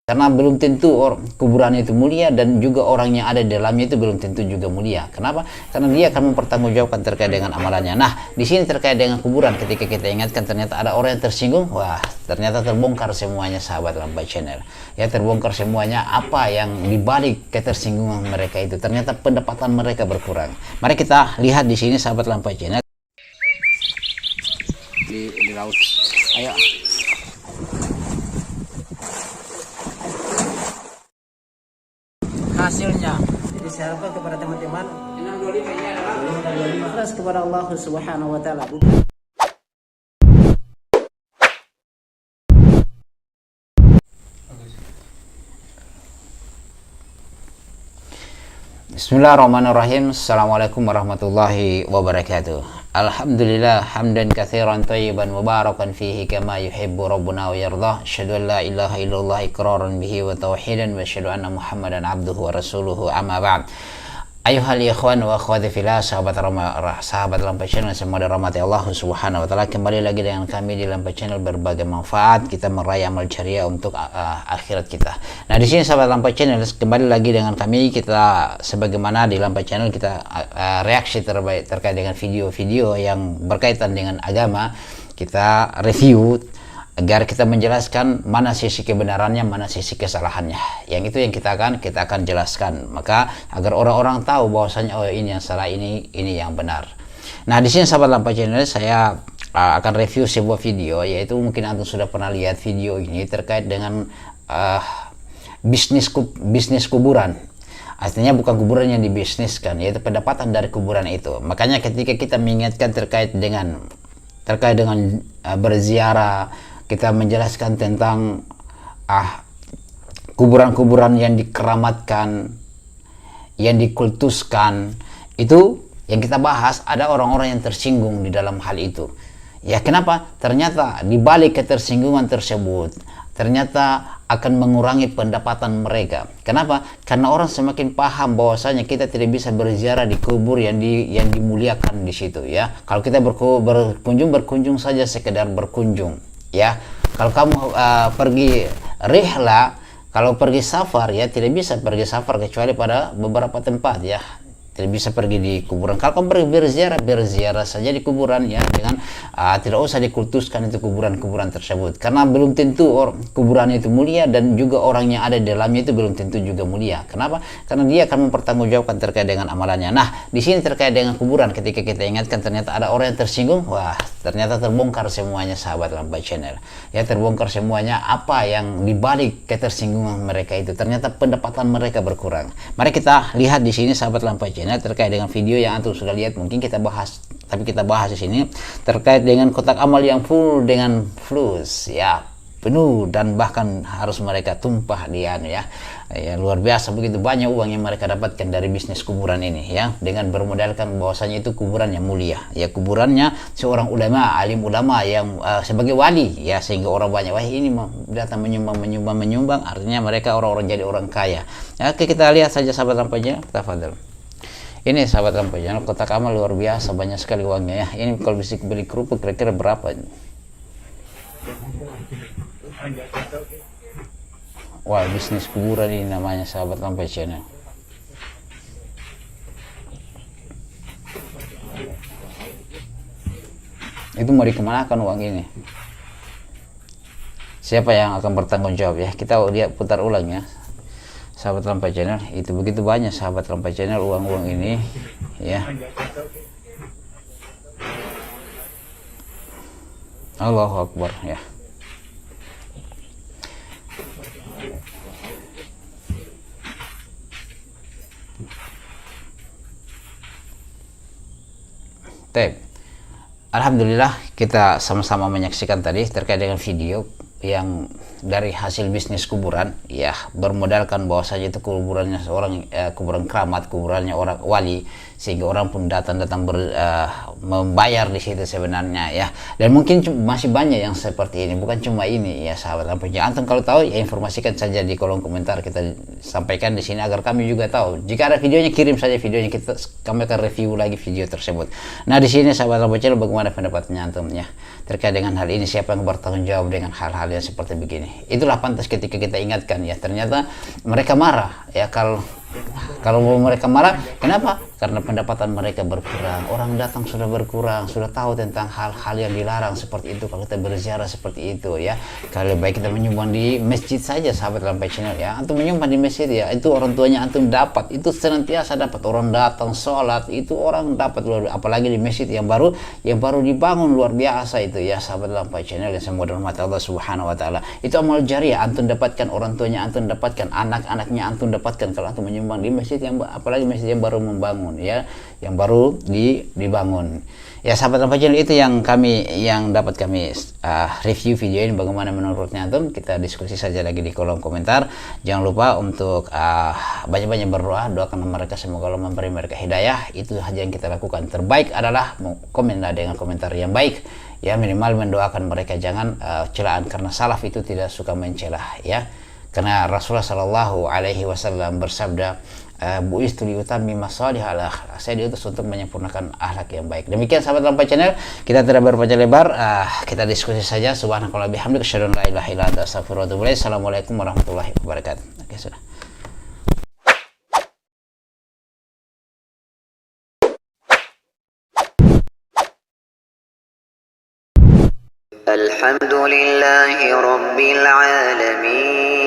Karena belum tentu kuburan itu mulia, dan juga orang yang ada di dalamnya itu belum tentu juga mulia. Kenapa? Karena dia akan mempertanggungjawabkan terkait dengan amalannya. Nah, di sini terkait dengan kuburan, ketika kita ingatkan ternyata ada orang yang tersinggung, wah, ternyata terbongkar semuanya, sahabat Lampai Channel. Ya, terbongkar semuanya apa yang dibalik ketersinggungan mereka itu. Ternyata pendapatan mereka berkurang. Mari kita lihat di sini, sahabat Lampai Channel. Di laut. Ayo. Hasilnya disarankan kepada teman-teman 625 ini adalah ikhlas kepada Allah Subhanahu wa taala. Bismillahirrahmanirrahim. Assalamualaikum warahmatullahi wabarakatuh. Alhamdulillah hamdan katsiran thayyiban mubarakan fihi kama yuhibbu rabbuna wa yardah. Asyhadu an la ilaha illallah iqraran bihi wa tauhidan wa asyhadu anna Muhammadan abduhu wa rasuluhu, amma ba'd. Ayuhal ikhwan wa akhwati fillah, sahabat Lampai Channel semua dirahmati Allah Subhanahu wa taala. Kembali lagi dengan kami di Lampai Channel, berbagai manfaat kita meraih amal jariah untuk akhirat kita. Nah, di sini sahabat Lampai Channel, kembali lagi dengan kami. Kita sebagaimana di Lampai Channel kita reaksi terkait dengan video-video yang berkaitan dengan agama, kita review agar kita menjelaskan mana sisi kebenarannya, mana sisi kesalahannya. Yang itu yang kita akan jelaskan. Maka agar orang-orang tahu bahwasanya oh, ini yang salah, ini yang benar. Nah, di sini sahabat Lampai Channel saya akan review sebuah video, yaitu mungkin antum sudah pernah lihat video ini terkait dengan bisnis kuburan. Artinya bukan kuburan yang dibisniskan, yaitu pendapatan dari kuburan itu. Makanya ketika kita mengingatkan terkait dengan berziarah, kita menjelaskan tentang kuburan-kuburan yang dikeramatkan, yang dikultuskan, itu yang kita bahas. Ada orang-orang yang tersinggung di dalam hal itu. Ya, kenapa? Ternyata di balik ketersinggungan tersebut ternyata akan mengurangi pendapatan mereka. Kenapa? Karena orang semakin paham bahwasanya kita tidak bisa berziarah di kubur yang dimuliakan di situ, ya. Kalau kita berkunjung saja sekedar berkunjung, ya. Kalau kamu pergi rihla, kalau pergi safar, ya tidak bisa pergi safar kecuali pada beberapa tempat, ya. Tidak bisa pergi di kuburan. Kalau kamu pergi berziarah saja di kuburan, ya, dengan tidak usah dikultuskan itu kuburan-kuburan tersebut. Karena belum tentu kuburan itu mulia, dan juga orang yang ada di dalamnya itu belum tentu juga mulia. Kenapa? Karena dia akan mempertanggungjawabkan terkait dengan amalannya. Nah, di sini terkait dengan kuburan, ketika kita ingatkan ternyata ada orang yang tersinggung, wah, ternyata terbongkar semuanya, sahabat Lampai Channel. Ya, terbongkar semuanya apa yang dibalik ketersinggungan mereka itu. Ternyata pendapatan mereka berkurang. Mari kita lihat di sini, sahabat Lampai Channel, terkait dengan video yang antum sudah lihat. Mungkin kita bahas, tapi kita bahas di sini terkait dengan kotak amal yang full dengan flus, ya, penuh, dan bahkan harus mereka tumpah di ya, luar biasa, begitu banyak uang yang mereka dapatkan dari bisnis kuburan ini, ya, dengan bermodalkan bahwasanya itu kuburan yang mulia, ya, kuburannya seorang ulama, alim ulama yang sebagai wali, ya, sehingga orang banyak, wah, ini datang menyumbang, artinya mereka orang-orang jadi orang kaya. Ya, oke, kita lihat saja sahabat Lampainya, tafadhol. Ini sahabat Lampai Channel, kotak amal luar biasa, banyak sekali uangnya, ya. Ini kalau bisa beli kerupuk kira-kira berapa? Wah, bisnis kuburan ini namanya, sahabat Lampai Channel. Itu mau dikemanakan uang ini? Siapa yang akan bertanggung jawab, ya? Kita lihat, putar ulang, ya, sahabat Lampai Channel. Itu begitu banyak, sahabat Lampai Channel, uang-uang ini, ya. Allahu Akbar, ya. Alhamdulillah, kita sama-sama menyaksikan tadi terkait dengan video yang dari hasil bisnis kuburan, ya, bermodalkan bahwasanya itu kuburannya seorang kuburan keramat, kuburannya orang wali, sehingga orang pun datang membayar di situ sebenarnya, ya. Dan mungkin masih banyak yang seperti ini, bukan cuma ini, ya, sahabat Lampai. Antum kalau tahu, ya, informasikan saja di kolom komentar, kita sampaikan di sini agar kami juga tahu. Jika ada videonya, kirim saja videonya, kami akan review lagi video tersebut. Nah, di sini sahabat Lampai, bagaimana pendapatnya antum, ya, terkait dengan hal ini? Siapa yang bertanggung jawab dengan hal-hal yang seperti begini? Itulah pantas ketika kita ingatkan ya, ternyata mereka marah ya. Kalau mereka marah, kenapa? Karena pendapatan mereka berkurang, orang datang sudah berkurang, sudah tahu tentang hal-hal yang dilarang seperti itu. Kalau kita berziarah seperti itu ya, kalau baik kita menyumbang di masjid saja, sahabat Lampai Channel ya, antum menyumbang di masjid ya, itu orang tuanya antum dapat, itu senantiasa dapat. Orang datang sholat itu orang dapat, apalagi di masjid yang baru dibangun, luar biasa itu ya, sahabat Lampai Channel yang semua dirahmati Allah Subhanahu Wa Taala. Itu amal jariah, antum dapatkan, orang tuanya antum dapatkan, anak-anaknya antum dapatkan kalau antum menyumbang di masjid yang, apalagi masjid yang baru membangun ya, yang baru dibangun ya, sahabat Lampai Channel. Itu yang dapat kami review video ini, bagaimana menurutnya antum. Kita diskusi saja lagi di kolom komentar. Jangan lupa untuk banyak-banyak berdoa, doakan mereka, semoga Allah memberi mereka hidayah. Itu saja yang kita lakukan. Terbaik adalah komenlah dengan komentar yang baik ya, minimal mendoakan mereka, jangan celaan, karena salaf itu tidak suka mencelah ya. Karena Rasulullah Shallallahu Alaihi Wasallam bersabda, bu'istu liutammima shalihal akhlaq, saya diutus untuk menyempurnakan akhlak yang baik. Demikian sahabat Lampai Channel, kita tidak berpanjang lebar, kita diskusi saja. Subhanakallah bihamdika, asyhadu an la ilaha illa anta, astaghfiruka wa atubu ilaik. Assalamualaikum warahmatullahi wabarakatuh. Oke, sudah. Alhamdulillahi rabbil alamin.